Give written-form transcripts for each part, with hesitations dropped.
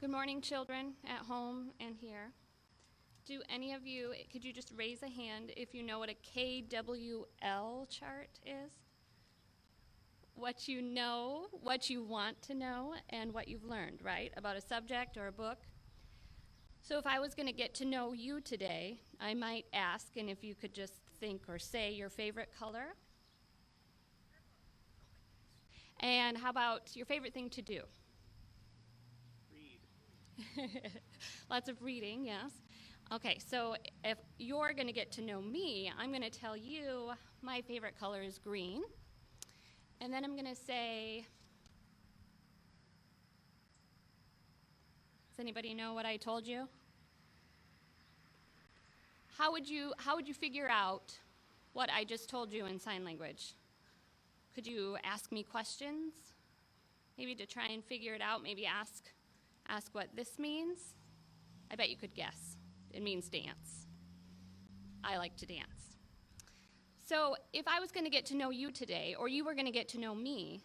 Good morning, children at home and here. Do any of you, could you just raise a hand if you know what a KWL chart is? What you know, what you want to know, and what you've learned, right? About a subject or a book. So if I was going to get to know you today, I might ask, and if you could just think or say your favorite color. And how about your favorite thing to do? Read. Lots of reading, yes. Okay, so if you're going to get to know me, I'm going to tell you my favorite color is green. And then I'm going to say, does anybody know what I told you? How would you figure out what I just told you in sign language? Could you ask me questions? Maybe to try and figure it out, maybe ask what this means? I bet you could guess. It means dance. I like to dance. So if I was going to get to know you today, or you were going to get to know me,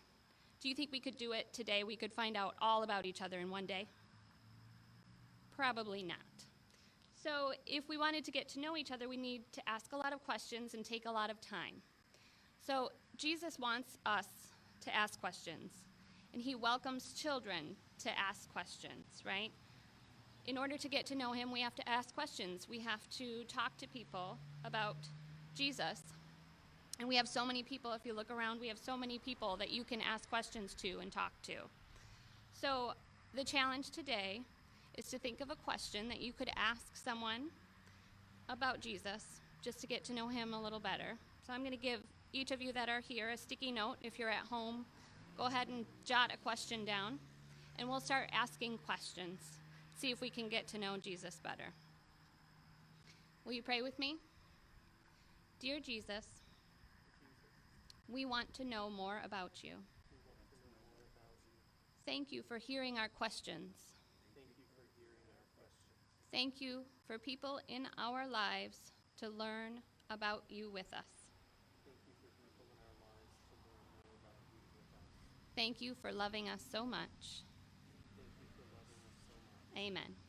do you think we could do it today? We could find out all about each other in one day? Probably not. So if we wanted to get to know each other, we need to ask a lot of questions and take a lot of time. So Jesus wants us to ask questions, and he welcomes children to ask questions, right? In order to get to know him, we have to ask questions. We have to talk to people about Jesus. And we have so many people, if you look around, we have so many people that you can ask questions to and talk to. So the challenge today is to think of a question that you could ask someone about Jesus, just to get to know him a little better. So I'm going to give each of you that are here a sticky note. If you're at home, go ahead and jot a question down, and we'll start asking questions. See if we can get to know Jesus better. Will you pray with me? Dear Jesus, we want to know more about you. Thank you for hearing our questions. Thank you for people in our lives to learn about you with us. Thank you for loving us so much. Amen.